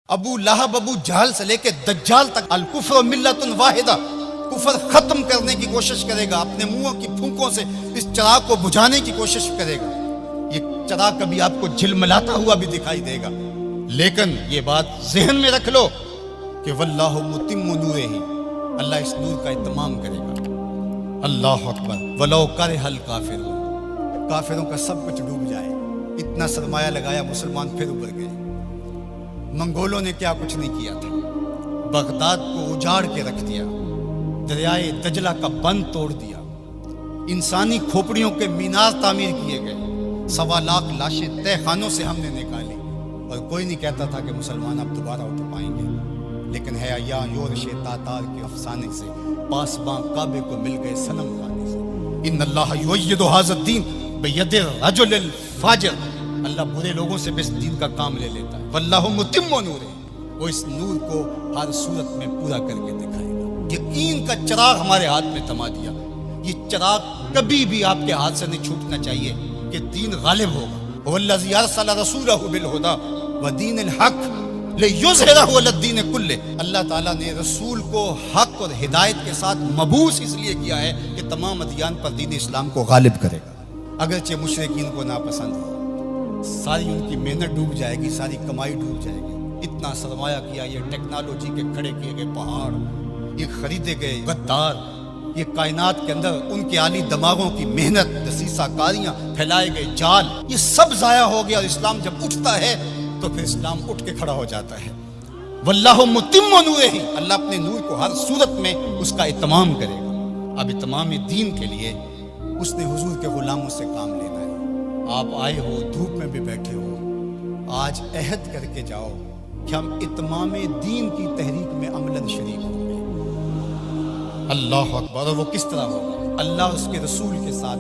ابو لہب ابو جہل سے لے کے دجال تک الکفر ملت واحدہ، کفر ختم کرنے کی کوشش کرے گا، اپنے منہوں کی پھونکوں سے اس چراغ کو بجھانے کی کوشش کرے گا۔ یہ چراغ کبھی آپ کو جھلملاتا ہوا بھی دکھائی دے گا، لیکن یہ بات ذہن میں رکھ لو کہ واللہ متم نورہ، اللہ اس نور کا اتمام کرے گا۔ اللہ اکبر، ولو کرہ الکافرون، کافروں کا سب کچھ ڈوب جائے، اتنا سرمایہ لگایا، مسلمان پھر ابھر گئے۔ منگولوں نے کیا کچھ نہیں کیا تھا، بغداد کو اجاڑ کے رکھ دیا، دریائے دجلہ کا بند توڑ دیا، انسانی کھوپڑیوں کے مینار تعمیر کیے گئے، 1.25 لاکھ لاشیں تہ خانوں سے ہم نے نکالی، اور کوئی نہیں کہتا تھا کہ مسلمان اب دوبارہ اٹھ پائیں گے، لیکن ہے یا یورش تاتار کے افسانے سے پاسباں کعبے کو مل گئے صنم خانے سے۔ ان اللہ یؤید ھذا الدین بید الرجل الفاجر، اللہ برے لوگوں سے بھی اس دین کا کام لے لیتا ہے۔ واللہ متم نورہ، وہ اس نور کو ہر صورت میں پورا کر کے دکھائے گا۔ یقین کا چراغ ہمارے ہاتھ میں تھما دیا، یہ چراغ کبھی بھی آپ کے ہاتھ سے نہیں چھوٹنا چاہیے کہ دین غالب ہوگا۔ والذی ارسل رسولہ بالھدی ودین الحق لیظہرہ علی الدین کلہ، اللہ تعالیٰ نے رسول کو حق اور ہدایت کے ساتھ مبعوث اس لیے کیا ہے کہ تمام ادیان پر دین اسلام کو غالب کرے گا، اگرچہ مشرکین کو ناپسند ہو، ساری ان کی محنت ڈوب جائے گی، ساری کمائی ڈوب جائے گی۔ اتنا سرمایہ کیا، یہ ٹیکنالوجی کے کھڑے کیے گئے پہاڑ، یہ خریدے گئے غدار، یہ کائنات کے اندر ان کے عالی دماغوں کی محنت، دسیسہ کاریاں، پھیلائے گئے جال، یہ سب ضائع ہو گیا، اور اسلام جب اٹھتا ہے تو پھر اسلام اٹھ کے کھڑا ہو جاتا ہے۔ واللہ متم نورہ، اللہ اپنے نور کو ہر صورت میں اس کا اتمام کرے گا۔ اب اتمام دین کے لیے اس نے حضور کے غلاموں سے کام لینا ہے۔ آپ آئے ہو، دھوپ میں بھی بیٹھے ہو، آج عہد کر کے جاؤ کہ ہم اتمام دین کی تحریک میں عملاً شریک ہوں گے۔ اللہ اکبر، اور وہ کس طرح ہوگا؟ اللہ اس کے رسول کے ساتھ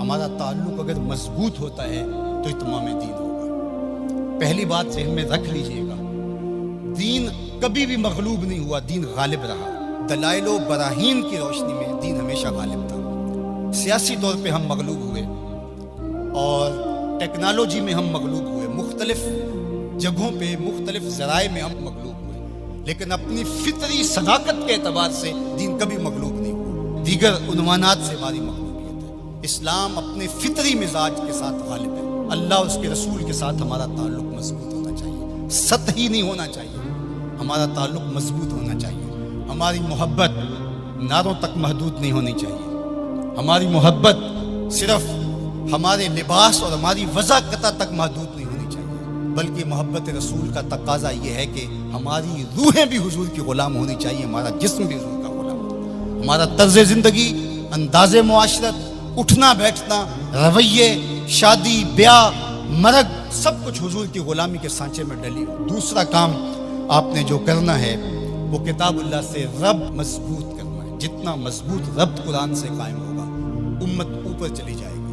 ہمارا تعلق اگر مضبوط ہوتا ہے تو اتمام دین ہوگا۔ پہلی بات ذہن میں رکھ لیجئے گا، دین کبھی بھی مغلوب نہیں ہوا، دین غالب رہا۔ دلائل و براہین کی روشنی میں دین ہمیشہ غالب تھا۔ سیاسی طور پہ ہم مغلوب ہوئے اور ٹیکنالوجی میں ہم مغلوب ہوئے، مختلف جگہوں پہ مختلف ذرائع میں ہم مغلوب ہوئے، لیکن اپنی فطری صداقت کے اعتبار سے دین کبھی مغلوب نہیں ہوا۔ دیگر عنوانات سے ہماری مغلوبیت ہے، اسلام اپنے فطری مزاج کے ساتھ غالب ہے۔ اللہ اس کے رسول کے ساتھ ہمارا تعلق مضبوط ہونا چاہیے، سطحی نہیں ہونا چاہیے، ہمارا تعلق مضبوط ہونا چاہیے۔ ہماری محبت نعروں تک محدود نہیں ہونی چاہیے، ہماری محبت صرف ہمارے لباس اور ہماری وضاحت تک محدود نہیں ہونی چاہیے، بلکہ محبت رسول کا تقاضا یہ ہے کہ ہماری روحیں بھی حضور کی غلام ہونی چاہیے، ہمارا جسم بھی حضور کا غلام، ہمارا طرز زندگی، انداز معاشرت، اٹھنا بیٹھنا، رویے، شادی بیاہ، مرگ، سب کچھ حضور کی غلامی کے سانچے میں ڈلی ہو۔ دوسرا کام آپ نے جو کرنا ہے وہ کتاب اللہ سے ربط مضبوط کرنا ہے۔ جتنا مضبوط ربط قرآن سے قائم ہوگا، امت اوپر چلی جائے گی،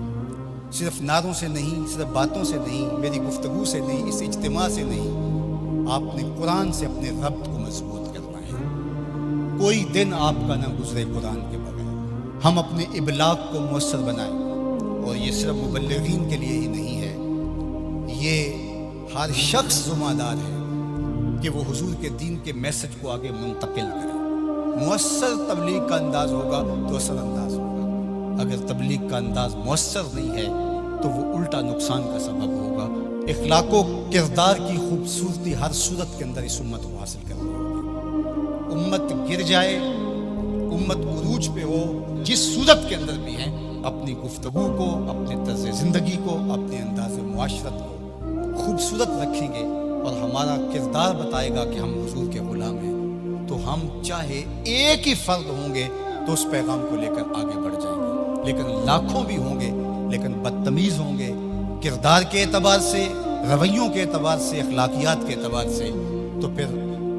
صرف نعروں سے نہیں، صرف باتوں سے نہیں، میری گفتگو سے نہیں، اس اجتماع سے نہیں، آپ نے قرآن سے اپنے ربط کو مضبوط کرنا ہے۔ کوئی دن آپ کا نہ گزرے قرآن کے بغیر۔ ہم اپنے ابلاغ کو مؤثر بنائیں، اور یہ صرف مبلغین کے لیے ہی نہیں ہے، یہ ہر شخص ذمہ دار ہے کہ وہ حضور کے دین کے میسج کو آگے منتقل کرے۔ مؤثر تبلیغ کا انداز ہوگا تو اثر انداز ہوگا، اگر تبلیغ کا انداز مؤثر نہیں ہے تو وہ الٹا نقصان کا سبب ہوگا۔ اخلاق و کردار کی خوبصورتی ہر صورت کے اندر اس امت کو حاصل کرنی ہوگی۔ امت گر جائے، امت عروج پہ ہو، جس صورت کے اندر بھی ہے، اپنی گفتگو کو، اپنے طرز زندگی کو، اپنے انداز معاشرت کو خوبصورت رکھیں گے اور ہمارا کردار بتائے گا کہ ہم حضور کے غلام ہیں، تو ہم چاہے ایک ہی فرد ہوں گے تو اس پیغام کو لے کر آگے بڑھ جائیں گے، لیکن لاکھوں بھی ہوں گے لیکن بدتمیز ہوں گے کردار کے اعتبار سے، رویوں کے اعتبار سے، اخلاقیات کے اعتبار سے، تو پھر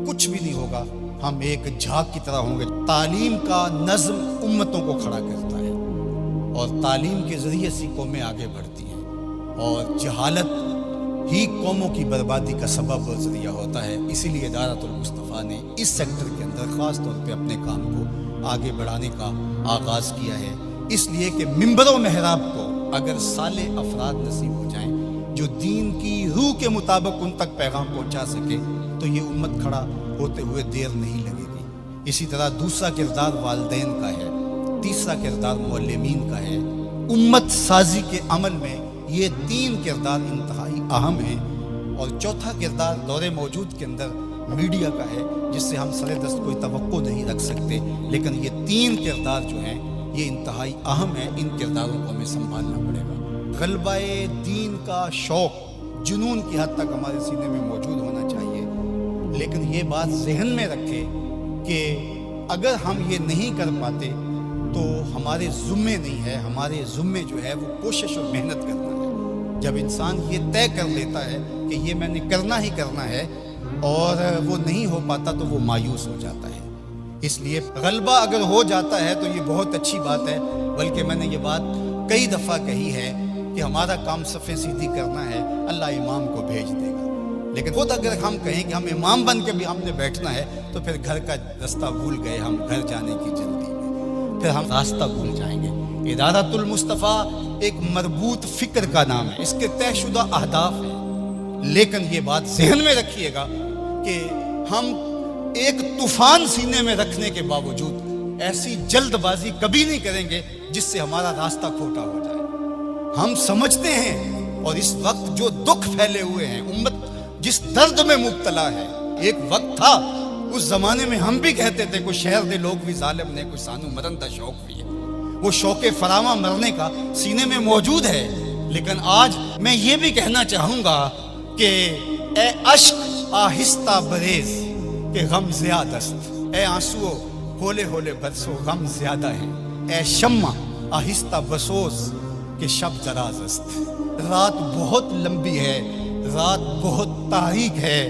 کچھ بھی نہیں ہوگا، ہم ایک جھاگ کی طرح ہوں گے۔ تعلیم کا نظم امتوں کو کھڑا کرتا ہے، اور تعلیم کے ذریعے سے قومیں آگے بڑھتی ہیں، اور جہالت ہی قوموں کی بربادی کا سبب اور ذریعہ ہوتا ہے۔ اسی لیے دعوت المصطفیٰ نے اس سیکٹر کے اندر خاص طور پہ اپنے کام کو آگے بڑھانے کا آغاز کیا ہے، اس لیے کہ منبر و محراب کو اگر صالح افراد نصیب ہو جائیں جو دین کی روح کے مطابق ان تک پیغام پہنچا سکے تو یہ امت کھڑا ہوتے ہوئے دیر نہیں لگے گی۔ اسی طرح دوسرا کردار والدین کا ہے، تیسرا کردار معلمین کا ہے۔ امت سازی کے عمل میں یہ تین کردار انتہائی اہم ہیں، اور چوتھا کردار دور موجود کے اندر میڈیا کا ہے، جس سے ہم سر دست کوئی توقع نہیں رکھ سکتے، لیکن یہ تین کردار جو ہیں یہ انتہائی اہم ہیں، ان کرداروں کو ہمیں سنبھالنا پڑے گا۔ غلبہ دین کا شوق جنون کی حد تک ہمارے سینے میں موجود ہونا چاہیے، لیکن یہ بات ذہن میں رکھے کہ اگر ہم یہ نہیں کر پاتے تو ہمارے ذمے نہیں ہے، ہمارے ذمے جو ہے وہ کوشش اور محنت کرنا ہے۔ جب انسان یہ طے کر لیتا ہے کہ یہ میں نے کرنا ہی کرنا ہے اور وہ نہیں ہو پاتا تو وہ مایوس ہو جاتا ہے۔ اس لیے غلبہ اگر ہو جاتا ہے تو یہ بہت اچھی بات ہے، بلکہ میں نے یہ بات کئی دفعہ کہی ہے کہ ہمارا کام صفیں سیدھی کرنا ہے، اللہ امام کو بھیج دے گا۔ لیکن خود اگر ہم کہیں کہ ہم امام بن کے بھی ہم نے بیٹھنا ہے تو پھر گھر کا رستہ بھول گئے، ہم گھر جانے کی جلدی میں پھر ہم راستہ بھول جائیں گے۔ ادارۃ المصطفیٰ ایک مربوط فکر کا نام ہے، اس کے طے شدہ اہداف ہیں، لیکن یہ بات ذہن میں رکھیے گا کہ ہم ایک طوفان سینے میں رکھنے کے باوجود ایسی جلد بازی کبھی نہیں کریں گے جس سے ہمارا راستہ کھوٹا ہو جائے۔ ہم سمجھتے ہیں، اور اس وقت جو دکھ پھیلے ہوئے ہیں، امت جس درد میں مبتلا ہے، ایک وقت تھا اس زمانے میں ہم بھی کہتے تھے کوئی شہر دے لوگ بھی ظالم نے، کوئی سانو مرن دا شوق بھی ہے، وہ شوق فراواں مرنے کا سینے میں موجود ہے۔ لیکن آج میں یہ بھی کہنا چاہوں گا کہ اے اشک آہستہ بریز کہ غم زیادہ است، اے آنسو ہولے ہولے برسو غم زیادہ ہے، اے شمع آہستہ بسوز کہ شب دراز است۔ رات بہت لمبی ہے، رات بہت تاریک ہے،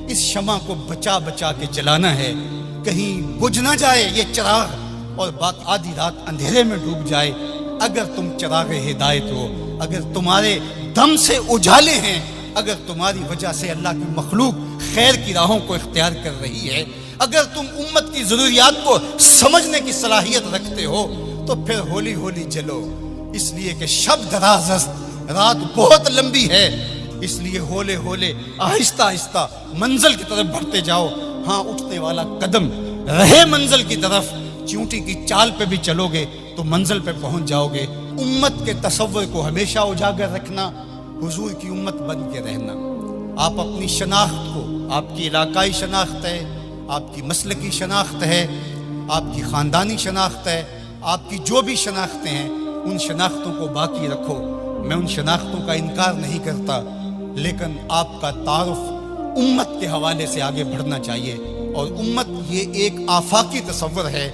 اس شمع کو بچا بچا کے جلانا ہے، کہیں بجھ نہ جائے یہ چراغ اور بات آدھی رات اندھیرے میں ڈوب جائے۔ اگر تم چراغ ہدایت ہو، اگر تمہارے دم سے اجالے ہیں، اگر تمہاری وجہ سے اللہ کی مخلوق خیر کی راہوں کو اختیار کر رہی ہے، اگر تم امت کی ضروریات کو سمجھنے کی صلاحیت رکھتے ہو تو پھر ہولی ہولی جلو، اس لیے کہ شب دراز است، رات بہت لمبی ہے، اس لیے ہولے ہولے آہستہ آہستہ منزل کی طرف بڑھتے جاؤ۔ ہاں اٹھنے والا قدم رہے منزل کی طرف، چونٹی کی چال پہ بھی چلو گے تو منزل پہ پہنچ جاؤ گے۔ امت کے تصور کو ہمیشہ اجاگر رکھنا، حضور کی امت بن کے رہنا۔ آپ اپنی شناخت کو، آپ کی علاقائی شناخت ہے، آپ کی مسلکی شناخت ہے، آپ کی خاندانی شناخت ہے، آپ کی جو بھی شناختیں ہیں ان شناختوں کو باقی رکھو۔ میں ان شناختوں کا انکار نہیں کرتا، لیکن آپ کا تعارف امت کے حوالے سے آگے بڑھنا چاہیے، اور امت یہ ایک آفاقی تصور ہے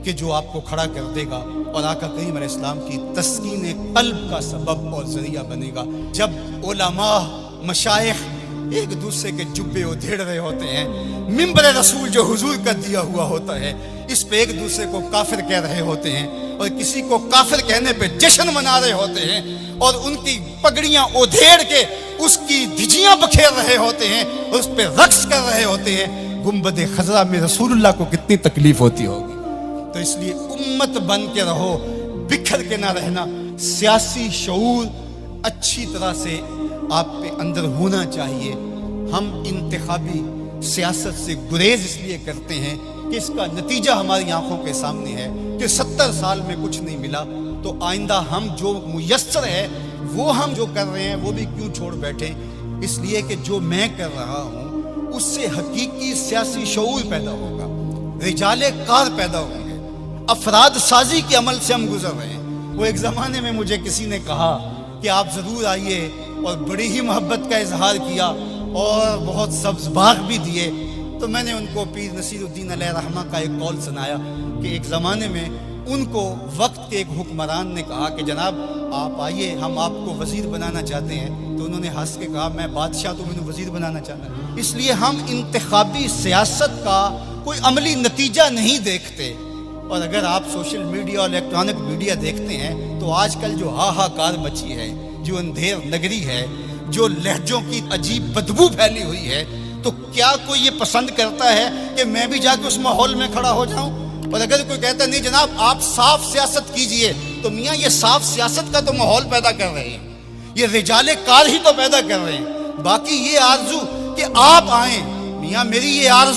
کہ جو آپ کو کھڑا کر دے گا اور آقا کریم علیہ السلام کی تسکین قلب کا سبب اور ذریعہ بنے گا۔ جب علماء مشائخ ایک دوسرے کے جبے ادھیڑ رہے ہوتے ہیں، منبر رسول جو حضور کا دیا ہوا ہوتا ہے اس پہ ایک دوسرے کو کافر کہہ رہے ہوتے ہیں، اور کسی کو کافر کہنے پہ جشن منا رہے ہوتے ہیں، اور ان کی پگڑیاں ادھیڑ کے اس کی دھجیاں بکھیر رہے ہوتے ہیں، اور اس پہ رقص کر رہے ہوتے ہیں، گنبد خضرا میں رسول اللہ کو کتنی تکلیف ہوتی ہوگی۔ تو اس لیے امت بن کے رہو، بکھر کے نہ رہنا۔ سیاسی شعور اچھی طرح سے آپ کے اندر ہونا چاہیے۔ ہم انتخابی سیاست سے گریز اس لیے کرتے ہیں کہ اس کا نتیجہ ہماری آنکھوں کے سامنے ہے کہ 70 سال میں کچھ نہیں ملا، تو آئندہ ہم جو میسر ہے وہ ہم جو کر رہے ہیں وہ بھی کیوں چھوڑ بیٹھیں۔ اس لیے کہ جو میں کر رہا ہوں اس سے حقیقی سیاسی شعور پیدا ہوگا، رجال کار پیدا ہوں گے، افراد سازی کے عمل سے ہم گزر رہے ہیں۔ وہ ایک زمانے میں مجھے کسی نے کہا کہ آپ ضرور آئیے، اور بڑی ہی محبت کا اظہار کیا اور بہت سبز باغ بھی دیے۔ تو میں نے ان کو پیر نصیر الدین علیہ رحمہ کا ایک قول سنایا کہ ایک زمانے میں ان کو وقت کے ایک حکمران نے کہا کہ جناب آپ آئیے، ہم آپ کو وزیر بنانا چاہتے ہیں۔ تو انہوں نے ہنس کے کہا میں بادشاہ تو مجھے وزیر بنانا چاہتا ہے۔ اس لیے ہم انتخابی سیاست کا کوئی عملی نتیجہ نہیں دیکھتے۔ اور اگر آپ سوشل میڈیا اور الیکٹرانک میڈیا دیکھتے ہیں تو آج کل جو ہاہاکار مچی ہے، جو اندھیر نگری ہے، جو لہجوں کی عجیب بدبو پھیلی ہوئی ہے، تو کیا کوئی یہ پسند کرتا ہے کہ میں بھی جا کے اس ماحول میں کھڑا ہو جاؤں؟ اور اگر کوئی کہتا ہے نہیں جناب آپ صاف سیاست کیجئے، تو میاں یہ صاف سیاست کا تو ماحول پیدا کر رہے ہیں، یہ رجال کار ہی تو پیدا کر رہے ہیں۔ باقی یہ آرزو کہ آپ آئیں، میاں میری یہ آرزو